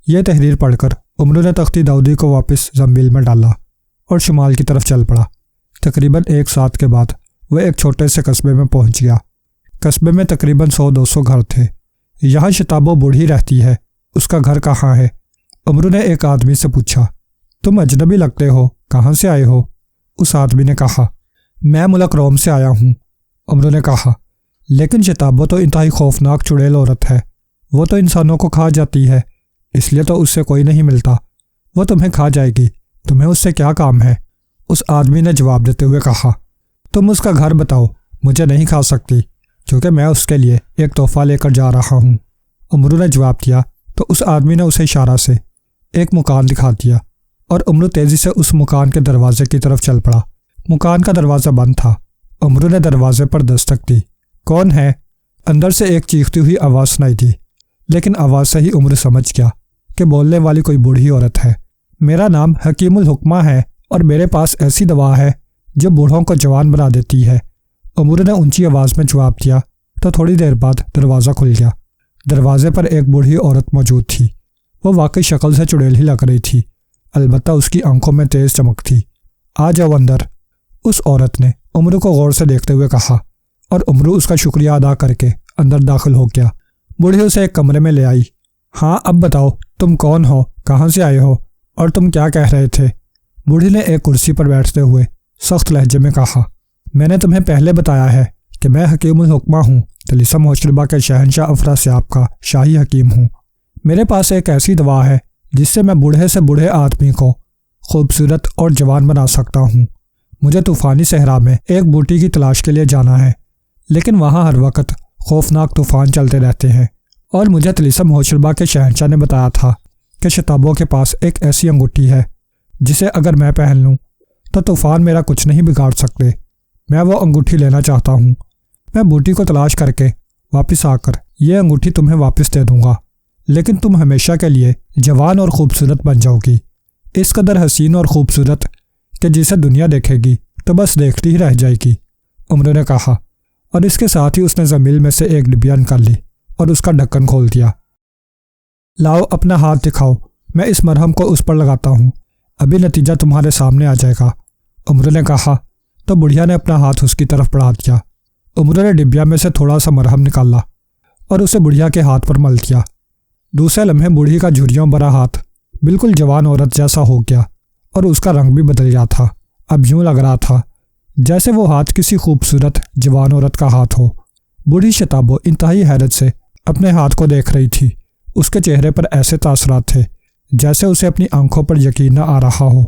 یہ تحریر پڑھ کر عمرو نے تختی داؤدی کو واپس زنبیل میں ڈالا اور شمال کی طرف چل پڑا۔ تقریباً ایک ساتھ کے بعد وہ ایک چھوٹے سے قصبے میں پہنچ گیا۔ قصبے میں تقریباً 100-200 گھر تھے۔ یہاں شتابو بوڑھی رہتی ہے، اس کا گھر کہاں ہے؟ عمرو نے ایک آدمی سے پوچھا۔ تم اجنبی لگتے ہو، کہاں سے آئے ہو؟ اس آدمی نے کہا، میں ملک روم سے آیا ہوں۔ عمرو نے کہا، لیکن شتابو تو انتہائی خوفناک چڑیل عورت ہے، وہ تو انسانوں کو کھا جاتی ہے، اس لیے تو اس سے کوئی نہیں ملتا، وہ تمہیں کھا جائے گی، تمہیں اس سے کیا کام ہے؟ اس آدمی نے جواب دیتے ہوئے کہا، تم اس کا گھر بتاؤ، مجھے نہیں کھا سکتی، کیونکہ میں اس کے لیے ایک تحفہ لے کر جا رہا ہوں۔ عمرو نے جواب دیا تو اس آدمی نے اسے اشارہ سے ایک مکان دکھا دیا، اور عمرو تیزی سے اس مکان کے دروازے کی طرف چل پڑا۔ مکان کا دروازہ بند تھا۔ عمرو نے دروازے پر دستک دی۔ کون ہے؟ اندر سے ایک چیختی ہوئی آواز سنائی دی، لیکن آواز سے ہی عمرو سمجھ گیا کہ بولنے والی کوئی بوڑھی عورت ہے۔ میرا نام حکیم الحکمہ ہے، اور میرے پاس ایسی دوا ہے جو بوڑھوں کو جوان بنا دیتی ہے۔ عمرو نے اونچی آواز میں جواب دیا تو تھوڑی دیر بعد دروازہ کھل گیا۔ دروازے پر ایک بوڑھی عورت موجود تھی۔ وہ واقعی شکل سے چڑیل ہی لگ رہی تھی، البتہ اس کی آنکھوں میں تیز چمک تھی۔ آ جاؤ اندر، اس عورت نے عمرو کو غور سے دیکھتے ہوئے کہا، اور عمرو اس کا شکریہ ادا کر کے اندر داخل ہو گیا۔ بوڑھی اسے ایک کمرے میں لے آئی۔ ہاں اب بتاؤ، تم کون ہو، کہاں سے آئے ہو، اور تم کیا کہہ رہے تھے؟ بوڑھی نے ایک کرسی پر بیٹھتے ہوئے سخت لہجے میں کہا، میں نے تمہیں پہلے بتایا ہے کہ میں حکیم الحکمہ ہوں، طلسم ہوشربا کے شہنشاہ افراسیاب کا شاہی حکیم ہوں۔ میرے پاس ایک ایسی دوا ہے جس سے میں بوڑھے سے بوڑھے آدمی کو خوبصورت اور جوان بنا سکتا ہوں۔ مجھے طوفانی صحرا میں ایک بوٹی کی تلاش کے لیے جانا ہے، لیکن وہاں ہر وقت خوفناک طوفان چلتے رہتے ہیں، اور مجھے طلسم ہوشربا کے شہنشاہ نے بتایا تھا کہ شتابو کے پاس ایک ایسی انگوٹھی ہے جسے اگر میں پہن لوں تو طوفان میرا کچھ نہیں بگاڑ سکتے۔ میں وہ انگوٹھی لینا چاہتا ہوں۔ میں بوٹی کو تلاش کر کے واپس آ کر یہ انگوٹھی تمہیں واپس دے دوں گا، لیکن تم ہمیشہ کے لیے جوان اور خوبصورت بن جاؤ گی، اس قدر حسین اور خوبصورت کہ جسے دنیا دیکھے گی تو بس دیکھتی ہی رہ جائے گی۔ عمرو نے کہا، اور اس کے ساتھ ہی اس نے زمیل میں سے ایک ڈبیا نکال لی اور اس کا ڈھکن کھول دیا۔ لاؤ اپنا ہاتھ دکھاؤ، میں اس مرہم کو اس پر لگاتا ہوں، ابھی نتیجہ تمہارے سامنے آ جائے گا۔ عمرو نے کہا، تو بڑھیا نے اپنا ہاتھ اس کی طرف بڑھا دیا۔ عمرو نے ڈبیا میں سے تھوڑا سا مرہم نکالا اور اسے بڑھیا کے ہاتھ پر مل دیا۔ دوسرے لمحے بوڑھی کا جھریوں بھرا ہاتھ بالکل جوان عورت جیسا ہو گیا اور اس کا رنگ بھی بدل گیا تھا۔ اب یوں لگ رہا تھا جیسے وہ ہاتھ کسی خوبصورت جوان عورت کا ہاتھ ہو۔ بوڑھی شتابو انتہائی حیرت سے اپنے ہاتھ کو دیکھ رہی تھی۔ اس کے چہرے پر ایسے تاثرات تھے جیسے اسے اپنی آنکھوں پر یقین نہ آ رہا ہو۔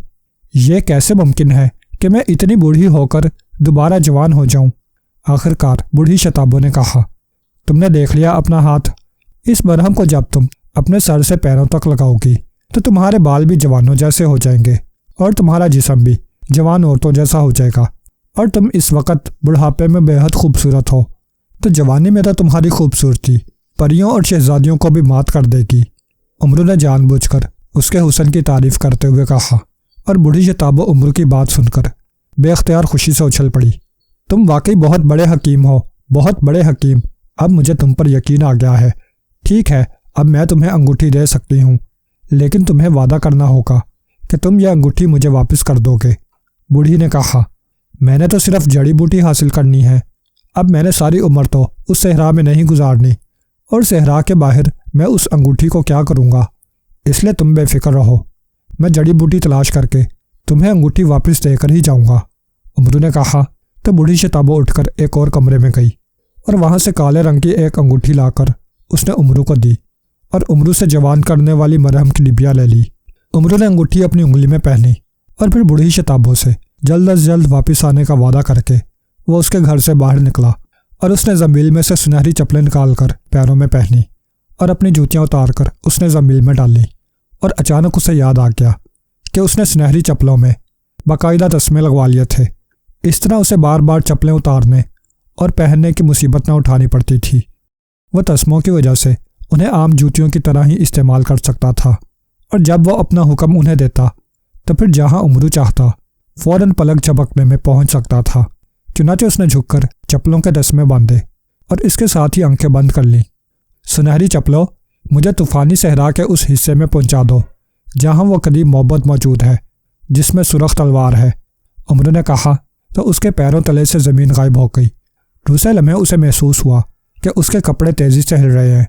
یہ کیسے ممکن ہے کہ میں اتنی بوڑھی ہو کر دوبارہ جوان ہو جاؤں؟ آخر کار بوڑھی شتابو نے کہا، تم نے دیکھ لیا اپنا ہاتھ؟ اس مرہم کو جب تم اپنے سر سے پیروں تک لگاؤ گی تو تمہارے بال بھی جوانوں جیسے ہو جائیں گے اور تمہارا جسم بھی جوان عورتوں جیسا ہو جائے گا، اور تم اس وقت بڑھاپے میں بے حد خوبصورت ہو، تو جوانی میں تو تمہاری خوبصورتی پریوں اور شہزادیوں کو بھی مات کر دے گی۔ عمرو نے جان بوجھ کر اس کے حسن کی تعریف کرتے ہوئے کہا، اور بوڑھی شتابو عمرو کی بات سن کر بے اختیار خوشی سے اچھل پڑی۔ تم واقعی بہت بڑے حکیم ہو، بہت بڑے حکیم۔ اب مجھے تم پر یقین آ گیا ہے۔ ٹھیک ہے، اب میں تمہیں انگوٹھی دے سکتی ہوں، لیکن تمہیں وعدہ کرنا ہوگا کہ تم یہ انگوٹھی مجھے واپس کر دو گے۔ بوڑھی نے کہا، میں نے تو صرف جڑی بوٹی حاصل کرنی ہے، اب میں نے ساری عمر تو اس صحرا میں نہیں گزارنی، اور صحرا کے باہر میں اس انگوٹھی کو کیا کروں گا؟ اس لیے تم بے فکر رہو، میں جڑی بوٹی تلاش کر کے تمہیں انگوٹھی واپس دے کر ہی جاؤں گا۔ عمرو نے کہا تو بوڑھی شتابو اٹھ کر ایک اور کمرے میں گئی اور وہاں سے کالے رنگ کی ایک انگوٹھی لا کر اس نے عمرو کو دی اور عمرو سے جوان کرنے والی مرہم کی ڈبیا لے لی۔ عمرو نے انگوٹھی اپنی انگلی میں پہنی اور پھر بوڑھی شتابو سے جلد از جلد واپس آنے کا وعدہ کر کے وہ اس کے گھر سے باہر نکلا، اور اس نے زنبیل میں سے سنہری چپلیں نکال کر پیروں میں پہنی اور اپنی جوتیاں اتار کر اس نے زنبیل میں ڈالی، اور اچانک اسے یاد آ گیا کہ اس نے سنہری چپلوں میں باقاعدہ تسمے لگوا لیے تھے۔ اس طرح اسے بار بار چپلیں اتارنے اور پہننے کی مصیبت نہ اٹھانی پڑتی تھی۔ وہ تسموں کی وجہ سے انہیں عام جوتیوں کی طرح ہی استعمال کر سکتا تھا، اور جب وہ اپنا حکم انہیں دیتا تو پھر جہاں عمرو چاہتا فوراً پلک جھپکنے میں پہنچ سکتا تھا۔ چنانچہ اس نے جھک کر چپلوں کے تسمے باندھے اور اس کے ساتھ ہی آنکھیں بند کر لیں۔ سنہری چپلوں، مجھے طوفانی صحرا کے اس حصے میں پہنچا دو جہاں وہ قدیم معبد موجود ہے جس میں سرخ تلوار ہے۔ عمرو نے کہا تو اس کے پیروں تلے سے زمین غائب ہو گئی۔ دوسرے لمحے اسے محسوس ہوا کہ اس کے کپڑے تیزی سے ہل رہے ہیں۔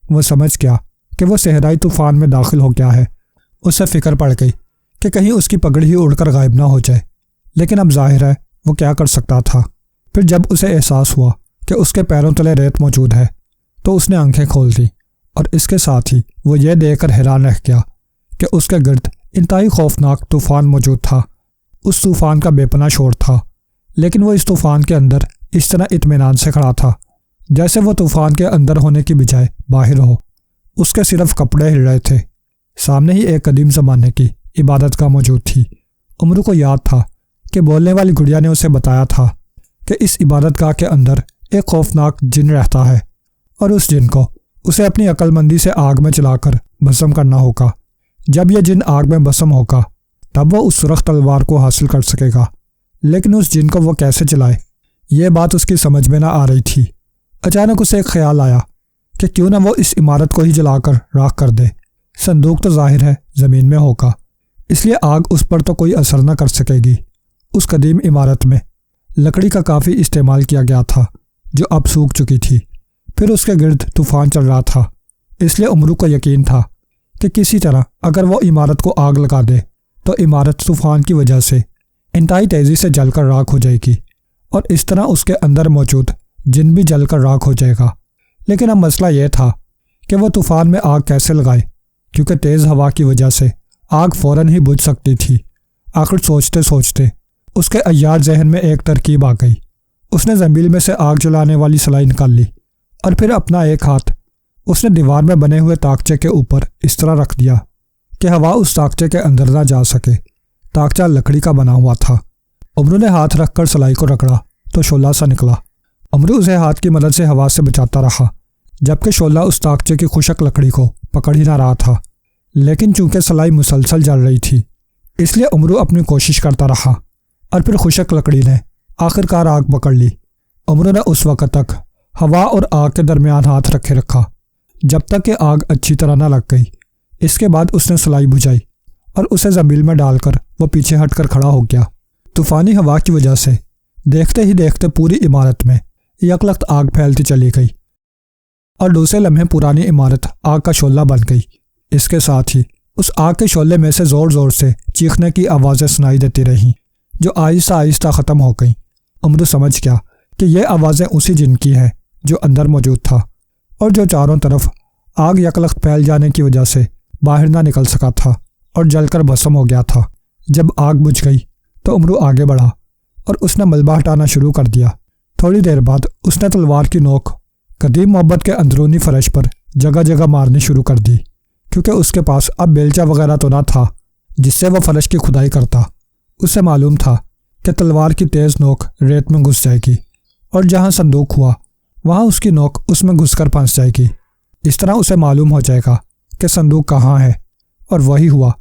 وہ سمجھ گیا کہ وہ صحرائی طوفان میں داخل ہو گیا ہے۔ اسے فکر پڑ گئی کہ کہیں اس کی پگڑی ہی اڑ کر غائب نہ ہو جائے، لیکن اب ظاہر ہے وہ کیا کر سکتا تھا۔ پھر جب اسے احساس ہوا کہ اس کے پیروں تلے ریت موجود ہے تو اس نے آنکھیں کھول دیں، اور اس کے ساتھ ہی وہ یہ دیکھ کر حیران رہ گیا کہ اس کے گرد انتہائی خوفناک طوفان موجود تھا۔ اس طوفان کا بے پناہ شور تھا، لیکن وہ اس طوفان کے اندر اس طرح اطمینان سے کھڑا تھا جیسے وہ طوفان کے اندر ہونے کی بجائے باہر ہو۔ اس کے صرف کپڑے ہل رہے تھے۔ سامنے ہی ایک قدیم زمانے کی عبادت گاہ موجود تھی۔ عمرو کو یاد تھا کہ بولنے والی گڑیا نے اسے بتایا تھا کہ اس عبادت گاہ کے اندر ایک خوفناک جن رہتا ہے، اور اس جن کو اسے اپنی عقل مندی سے آگ میں چلا کر بھسم کرنا ہوگا۔ جب یہ جن آگ میں بھسم ہوگا تب وہ اس سرخ تلوار کو حاصل کر سکے گا، لیکن اس جن کو وہ کیسے چلائے، یہ بات اس کی سمجھ میں نہ آ رہی تھی۔ اچانک اسے ایک خیال آیا کہ کیوں نہ وہ اس عمارت کو ہی جلا کر راکھ کر دے۔ صندوق تو ظاہر ہے زمین میں ہوگا، اس لیے آگ اس پر تو کوئی اثر نہ کر سکے گی۔ اس قدیم عمارت میں لکڑی کا کافی استعمال کیا گیا تھا جو اب سوکھ چکی تھی۔ پھر اس کے گرد طوفان چل رہا تھا، اس لیے عمرو کو یقین تھا کہ کسی طرح اگر وہ عمارت کو آگ لگا دے تو عمارت طوفان کی وجہ سے انتہائی تیزی سے جل کر راکھ ہو جائے گی، اور اس طرح اس کے اندر موجود جن بھی جل کر راکھ ہو جائے گا۔ لیکن اب مسئلہ یہ تھا کہ وہ طوفان میں آگ کیسے لگائے، کیونکہ تیز ہوا کی وجہ سے آگ فوراً ہی بجھ سکتی تھی۔ آخر سوچتے سوچتے اس کے عیار ذہن میں ایک ترکیب آ گئی۔ اس نے زنبیل میں سے آگ جلانے والی سلائی نکال لی اور پھر اپنا ایک ہاتھ اس نے دیوار میں بنے ہوئے طاقچے کے اوپر اس طرح رکھ دیا کہ ہوا اس طاقچے کے اندر نہ جا سکے۔ طاقچہ لکڑی کا بنا ہوا تھا۔ عمرو نے ہاتھ رکھ کر سلائی کو رگڑا تو شعلہ سا نکلا۔ عمرو اسے ہاتھ کی مدد سے ہوا سے بچاتا رہا، جبکہ شعلہ اس طاقچے کی خشک لکڑی کو پکڑ ہی نہ رہا تھا۔ لیکن چونکہ سلائی مسلسل جل رہی تھی، اس لیے عمرو اپنی کوشش کرتا رہا، اور پھر خشک لکڑی نے آخر کار آگ پکڑ لی۔ عمرو نے اس وقت تک ہوا اور آگ کے درمیان ہاتھ رکھے رکھا جب تک کہ آگ اچھی طرح نہ لگ گئی۔ اس کے بعد اس نے سلائی بجھائی اور اسے زنبیل میں ڈال کر وہ پیچھے ہٹ کر کھڑا ہو گیا۔ طوفانی ہوا کی وجہ سے دیکھتے ہی دیکھتے پوری عمارت میں یکلخت آگ پھیلتی چلی گئی اور دوسرے لمحے پرانی عمارت آگ کا شعلہ بن گئی۔ اس کے ساتھ ہی اس آگ کے شعلے میں سے زور زور سے چیخنے کی آوازیں سنائی دیتی رہیں جو آہستہ آہستہ ختم ہو گئیں۔ امرو سمجھ گیا کہ یہ آوازیں اسی جن کی ہیں جو اندر موجود تھا اور جو چاروں طرف آگ یکلخت پھیل جانے کی وجہ سے باہر نہ نکل سکا تھا اور جل کر بھسم ہو گیا تھا۔ جب آگ بجھ گئی تو امرو آگے بڑھا اور اس نے ملبہ ہٹانا شروع کر دیا۔ تھوڑی دیر بعد اس نے تلوار کی نوک قدیم محبت کے اندرونی فرش پر جگہ جگہ مارنی شروع کر دی، کیونکہ اس کے پاس اب بیلچہ وغیرہ تو نہ تھا جس سے وہ فرش کی کھدائی کرتا۔ اسے معلوم تھا کہ تلوار کی تیز نوک ریت میں گھس جائے گی اور جہاں صندوق ہوا وہاں اس کی نوک اس میں گھس کر پھنس جائے گی۔ اس طرح اسے معلوم ہو جائے گا کہ صندوق کہاں ہے، اور وہی ہوا۔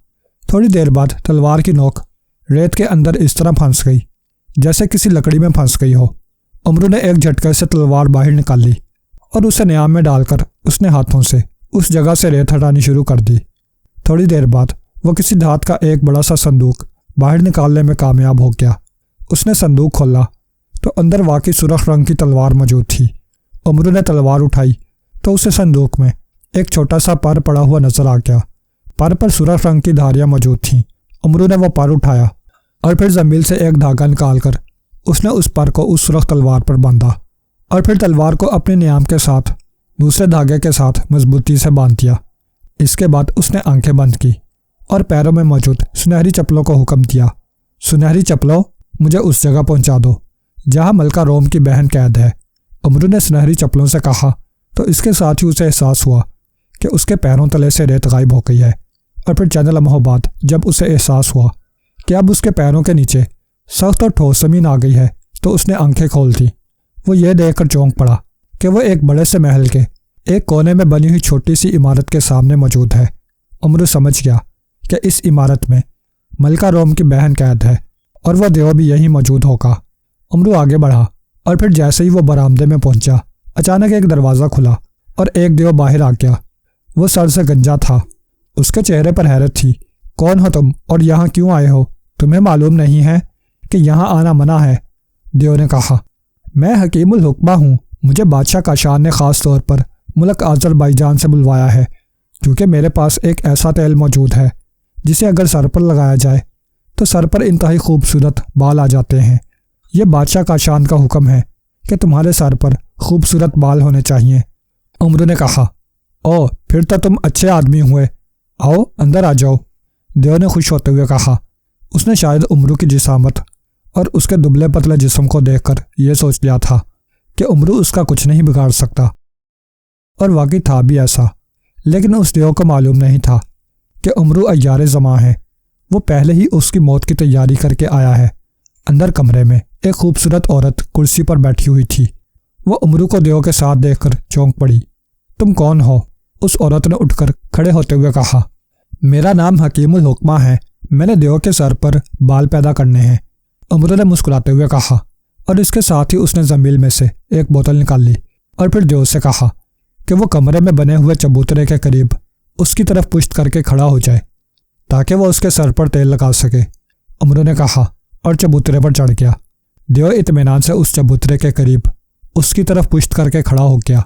تھوڑی دیر بعد تلوار کی نوک ریت کے اندر اس طرح پھنس گئی جیسے کسی لکڑی میں پھنس گئی ہو۔ امرو نے ایک جھٹکے سے تلوار باہر نکال لی اور اسے نیام میں ڈال کر اس نے ہاتھوں سے اس جگہ سے ریت ہٹانی شروع کر دی۔ تھوڑی دیر بعد وہ کسی دھات کا ایک بڑا سا صندوق باہر نکالنے میں کامیاب ہو گیا۔ اس نے صندوق کھولا تو اندر واقعی سرخ رنگ کی تلوار موجود تھی۔ امرو نے تلوار اٹھائی تو اسے صندوق میں ایک چھوٹا سا پر پڑا ہوا نظر آ گیا۔ پر سرخ رنگ کی دھاریاں موجود تھیں۔ امرو نے وہ پر اٹھایا اور پھر زنبیل سے ایک دھاگا نکال کر اس نے اس پر کو اس سرخ تلوار پر باندھا اور پھر تلوار کو اپنے نیام کے ساتھ دوسرے دھاگے کے ساتھ مضبوطی سے باندھ دیا۔ اس کے بعد اس نے آنکھیں بند کی اور پیروں میں موجود سنہری چپلوں کو حکم دیا، سنہری چپلوں، مجھے اس جگہ پہنچا دو جہاں ملکہ روم کی بہن قید ہے۔ امرو نے سنہری چپلوں سے کہا تو اس کے ساتھ ہی اسے احساس ہوا کہ اس کے پیروں تلے سے ریت غائب ہو گئی ہے، اور پھر چند لمحوں بعد جب اسے احساس ہوا کہ اب اس کے پیروں کے نیچے سخت اور ٹھوس زمین آ گئی ہے تو اس نے آنکھیں کھول دیں۔ وہ یہ دیکھ کر چونک پڑا کہ وہ ایک بڑے سے محل کے ایک کونے میں بنی ہوئی چھوٹی سی عمارت کے سامنے موجود ہے۔ امرو سمجھ گیا کہ اس عمارت میں ملکہ روم کی بہن قید ہے اور وہ دیو بھی یہیں موجود ہوگا۔ امرو آگے بڑھا اور پھر جیسے ہی وہ برآمدے میں پہنچا اچانک ایک دروازہ کھلا اور ایک دیو باہر آ گیا۔ وہ سر سے گنجا تھا، اس کے چہرے پر حیرت تھی۔ کون ہو تم اور یہاں کیوں آئے ہو؟ تمہیں معلوم نہیں ہے کہ یہاں آنا منع ہے؟ دیو نے کہا، میں حکیم الحکمہ ہوں، مجھے بادشاہ کاشان نے خاص طور پر ملک آذر بائی جان سے بلوایا ہے کیونکہ میرے پاس ایک ایسا تیل موجود ہے جسے اگر سر پر لگایا جائے تو سر پر انتہائی خوبصورت بال آ جاتے ہیں۔ یہ بادشاہ کاشان کا حکم ہے کہ تمہارے سر پر خوبصورت بال ہونے چاہیے۔ امرو نے کہا، او پھر تو تم اچھے آدمی ہوئے، آؤ اندر آ جاؤ۔ دیو نے خوش ہوتے ہوئے کہا۔ اس نے شاید امرو کی جسامت اور اس کے دبلے پتلے جسم کو دیکھ کر یہ سوچ لیا تھا کہ امرو اس کا کچھ نہیں بگاڑ سکتا، اور واقعی تھا بھی ایسا۔ لیکن اس دیو کو معلوم نہیں تھا کہ امرو عیار زماں ہے۔ وہ پہلے ہی اس کی موت کی تیاری کر کے آیا ہے۔ اندر کمرے میں ایک خوبصورت عورت کرسی پر بیٹھی ہوئی تھی۔ وہ امرو کو دیو کے ساتھ دیکھ کر چونک پڑی۔ تم کون ہو؟ اس عورت نے اٹھ کر کھڑے ہوتے ہوئے کہا۔ میرا نام حکیم الحکمہ ہے، میں نے دیو کے سر پر بال پیدا کرنے ہیں، امرو نے مسکراتے ہوئے کہا، اور اس کے ساتھ ہی اس نے زنبیل میں سے ایک بوتل نکال لی اور پھر دیو سے کہا کہ وہ کمرے میں بنے ہوئے چبوترے کے قریب اس کی طرف پشت کر کے کھڑا ہو جائے تاکہ وہ اس کے سر پر تیل لگا سکے۔ امرو نے کہا اور چبوترے پر چڑھ گیا۔ دیو اطمینان سے اس چبوترے کے قریب اس کی طرف پشت کر کے کھڑا ہو گیا۔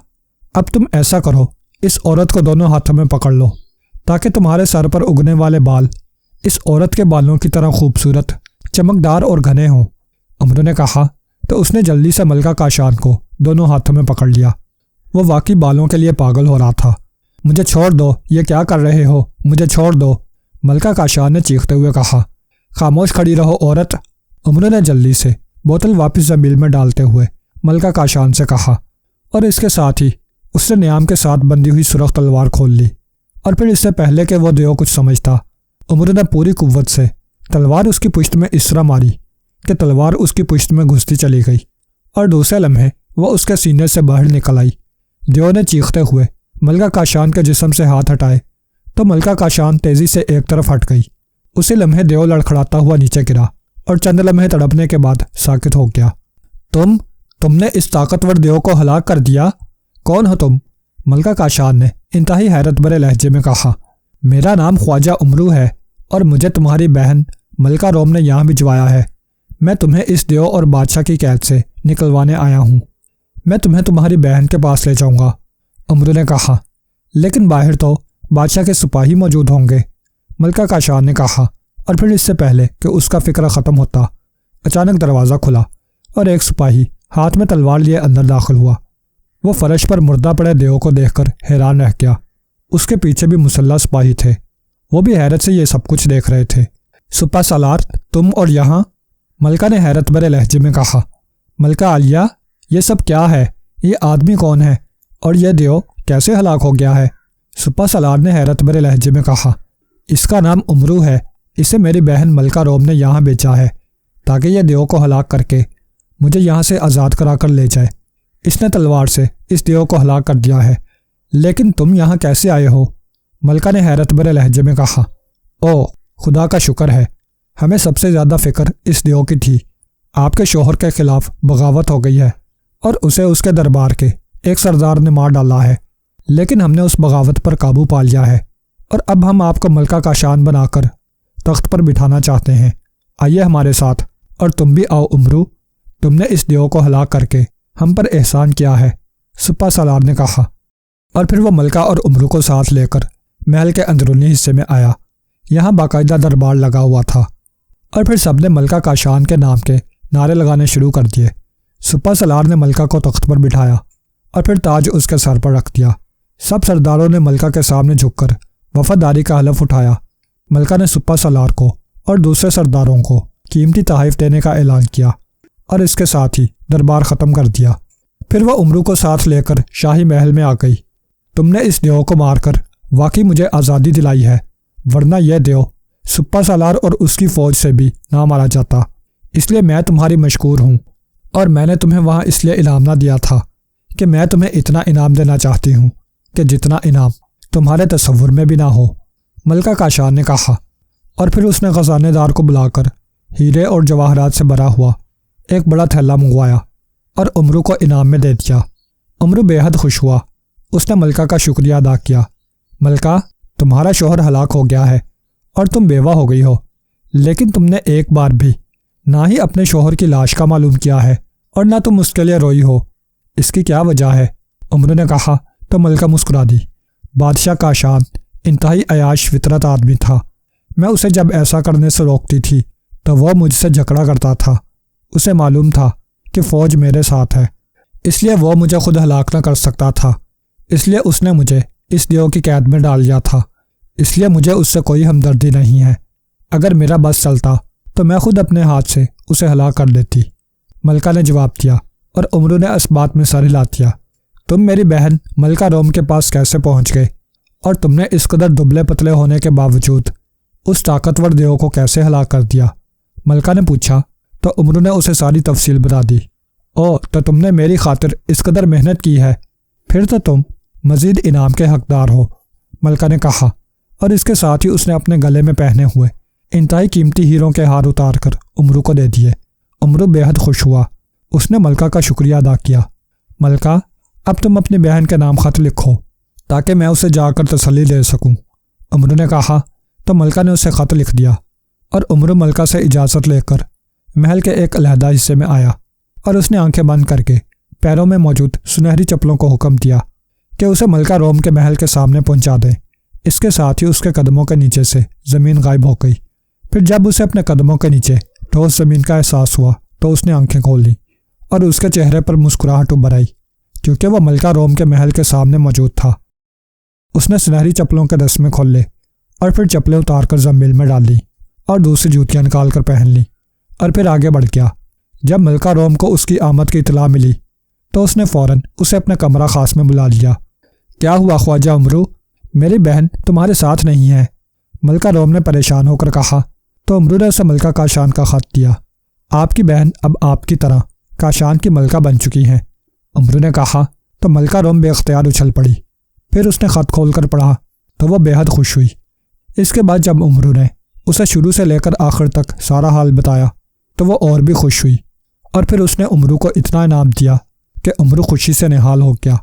اب تم ایسا کرو، اس عورت کو دونوں ہاتھوں میں پکڑ لو تاکہ تمہارے سر پر اگنے والے بال اس عورت کے بالوں کی طرح خوبصورت، چمکدار اور گھنے ہوں۔ امرو نے کہا تو اس نے جلدی سے ملکہ کاشان کو دونوں ہاتھوں میں پکڑ لیا۔ وہ واقعی بالوں کے لیے پاگل ہو رہا تھا۔ مجھے چھوڑ دو، یہ کیا کر رہے ہو؟ مجھے چھوڑ دو، ملکہ کاشان نے چیختے ہوئے کہا۔ خاموش کھڑی رہو عورت، امرو نے جلدی سے بوتل واپس زنبیل میں ڈالتے ہوئے ملکہ کاشان سے کہا، اور اس کے ساتھ ہی اس نے نیام کے ساتھ بندھی ہوئی سرخ تلوار کھول لی، اور پھر اس سے پہلے کہ وہ دیو کچھ سمجھتا امرو نے پوری قوت سے تلوار اس کی پشت میں اس طرح ماری کہ تلوار اس کی پشت میں گھستی چلی گئی، اور دوسرے لمحے وہ اس کے سینے سے باہر نکل آئی۔ دیو نے چیختے ہوئے ملکہ کاشان کے جسم سے ہاتھ ہٹائے تو ملکہ کاشان تیزی سے ایک طرف ہٹ گئی۔ اسی لمحے دیو لڑکھڑاتا ہوا نیچے گرا اور چند لمحے تڑپنے کے بعد ساکت ہو گیا۔ تم نے اس طاقتور دیو کو ہلاک کر دیا؟ کون ہو تم؟ ملکہ کاشان نے انتہائی حیرت بھرے لہجے میں کہا۔ میرا نام خواجہ امرو ہے اور مجھے تمہاری بہن ملکہ روم نے یہاں بھجوایا ہے۔ میں تمہیں اس دیو اور بادشاہ کی قید سے نکلوانے آیا ہوں۔ میں تمہیں تمہاری بہن کے پاس لے جاؤں گا۔ عمرو نے کہا، لیکن باہر تو بادشاہ کے سپاہی موجود ہوں گے۔ ملکہ کاشان نے کہا، اور پھر اس سے پہلے کہ اس کا فکر ختم ہوتا اچانک دروازہ کھلا اور ایک سپاہی ہاتھ میں تلوار لیے اندر داخل ہوا۔ وہ فرش پر مردہ پڑے دیو کو دیکھ کر حیران رہ گیا۔ اس کے پیچھے بھی مسلح سپاہی تھے، وہ بھی حیرت سے یہ سب کچھ دیکھ رہے تھے۔ سپہ سالار، تم اور یہاں؟ ملکہ نے حیرت بھرے لہجے میں کہا۔ ملکہ عالیہ، یہ سب کیا ہے؟ یہ آدمی کون ہے اور یہ دیو کیسے ہلاک ہو گیا ہے؟ سپہ سالار نے حیرت بھرے لہجے میں کہا، اس کا نام عمرو ہے۔ اسے میری بہن ملکہ روم نے یہاں بیچا ہے تاکہ یہ دیو کو ہلاک کر کے مجھے یہاں سے آزاد کرا کر لے جائے۔ اس نے تلوار سے اس دیو کو ہلاک کر دیا ہے۔ لیکن تم یہاں کیسے آئے ہو؟ ملکہ نے حیرت بھرے لہجے میں کہا، او خدا کا شکر ہے، ہمیں سب سے زیادہ فکر اس دیو کی تھی۔ آپ کے شوہر کے خلاف بغاوت ہو گئی ہے اور اسے اس کے دربار کے ایک سردار نے مار ڈالا ہے، لیکن ہم نے اس بغاوت پر قابو پا لیا ہے اور اب ہم آپ کو ملکہ کاشان بنا کر تخت پر بٹھانا چاہتے ہیں۔ آئیے ہمارے ساتھ، اور تم بھی آؤ عمرو، تم نے اس دیو کو ہلاک کر کے ہم پر احسان کیا ہے، سپہ سالار نے کہا۔ اور پھر وہ ملکہ اور عمرو کو ساتھ لے کر محل کے اندرونی حصے میں آیا۔ یہاں باقاعدہ دربار لگا ہوا تھا اور پھر سب نے ملکہ کاشان کے نام کے نعرے لگانے شروع کر دیے۔ سپہ سالار نے ملکہ کو تخت پر بٹھایا اور پھر تاج اس کے سر پر رکھ دیا۔ سب سرداروں نے ملکہ کے سامنے جھک کر وفاداری کا حلف اٹھایا۔ ملکہ نے سپہ سالار کو اور دوسرے سرداروں کو قیمتی تحائف دینے کا اعلان کیا اور اس کے ساتھ ہی دربار ختم کر دیا۔ پھر وہ عمرو کو ساتھ لے کر شاہی محل میں آ گئی۔ تم نے اس دیو کو مار کر واقعی مجھے آزادی دلائی ہے، ورنہ یہ دیو سپہ سالار اور اس کی فوج سے بھی نہ مارا جاتا۔ اس لیے میں تمہاری مشکور ہوں، اور میں نے تمہیں وہاں اس لیے انعام نہ دیا تھا کہ میں تمہیں اتنا انعام دینا چاہتی ہوں کہ جتنا انعام تمہارے تصور میں بھی نہ ہو، ملکہ کاشان نے کہا۔ اور پھر اس نے خزانے دار کو بلا کر ہیرے اور جواہرات سے بھرا ہوا ایک بڑا تھیلا منگوایا اور عمرو کو انعام میں دے دیا۔ عمرو بے حد خوش ہوا۔ اس نے ملکہ کا شکریہ ادا کیا۔ ملکہ، تمہارا شوہر ہلاک ہو گیا ہے اور تم بیوہ ہو گئی ہو، لیکن تم نے ایک بار بھی نہ ہی اپنے شوہر کی لاش کا معلوم کیا ہے اور نہ تم اس کے لیے روئی ہو۔ اس کی کیا وجہ ہے؟ عمرو نے کہا تو ملکہ مسکرا دی۔ بادشاہ کاشان انتہائی عیاش فطرت آدمی تھا۔ میں اسے جب ایسا کرنے سے روکتی تھی تو وہ مجھ سے جھگڑا کرتا تھا۔ اسے معلوم تھا کہ فوج میرے ساتھ ہے، اس لیے وہ مجھے خود ہلاک نہ کر سکتا تھا، اس لیے اس نے مجھے اس دیو کی قید میں ڈال دیا تھا۔ اس لیے مجھے اس سے کوئی ہمدردی نہیں ہے۔ اگر میرا بس چلتا تو میں خود اپنے ہاتھ سے اسے ہلاک کر دیتی، ملکہ نے جواب دیا۔ اور عمرو نے اس بات میں سر ہلا دیا۔ تم میری بہن ملکہ روم کے پاس کیسے پہنچ گئے، اور تم نے اس قدر دبلے پتلے ہونے کے باوجود اس طاقتور دیو کو کیسے ہلاک کر دیا؟ ملکہ نے پوچھا تو عمرو نے اسے ساری تفصیل بتا دی۔ او، تو تم نے میری خاطر اس قدر محنت کی ہے، پھر تو تم مزید انعام کے حقدار ہو، ملکہ نے کہا۔ اور اس کے ساتھ ہی اس نے اپنے گلے میں پہنے ہوئے انتہائی قیمتی ہیروں کے ہار اتار کر عمرو کو دے دیے۔ عمرو بے حد خوش ہوا۔ اس نے ملکہ کا شکریہ ادا کیا۔ ملکہ، اب تم اپنی بہن کے نام خط لکھو تاکہ میں اسے جا کر تسلی دے سکوں، عمرو نے کہا۔ تو ملکہ نے اسے خط لکھ دیا اور عمرو ملکہ سے اجازت لے کر محل کے ایک علیحدہ حصے میں آیا اور اس نے آنکھیں بند کر کے پیروں میں موجود سنہری چپلوں کو حکم دیا کہ اسے ملکہ روم کے محل کے سامنے پہنچا دیں۔ اس کے ساتھ ہی اس کے قدموں کے نیچے سے زمین غائب ہو گئی۔ پھر جب اسے اپنے قدموں کے نیچے ٹھوس زمین کا احساس ہوا تو اس نے آنکھیں کھول لیں اور اس کے چہرے پر مسکراہٹ ابھر آئی، کیونکہ وہ ملکہ روم کے محل کے سامنے موجود تھا۔ اس نے سنہری چپلوں کے دسمے کھول لے اور پھر چپلیں اتار کر زنبیل میں ڈال لی اور دوسری جوتیاں نکال کر پہن لی اور پھر آگے بڑھ گیا۔ جب ملکہ روم کو اس کی آمد کی اطلاع ملی تو اس نے فوراً اسے اپنے کمرہ خاص میں بلا لیا۔ کیا ہوا خواجہ عمرو، میری بہن تمہارے ساتھ نہیں ہے، ملکہ روم نے پریشان ہو کر کہا۔ تو عمرو نے اسے ملکہ کاشان کا خط دیا۔ آپ کی بہن اب آپ کی طرح کاشان کی ملکہ بن چکی ہیں، عمرو نے کہا۔ تو ملکہ روم بے اختیار اچھل پڑی۔ پھر اس نے خط کھول کر پڑھا تو وہ بے حد خوش ہوئی۔ اس کے بعد جب عمرو نے اسے شروع سے لے کر آخر تک سارا حال بتایا تو وہ اور بھی خوش ہوئی، اور پھر اس نے عمرو کو اتنا انعام دیا کہ عمرو خوشی سے نہال ہو گیا۔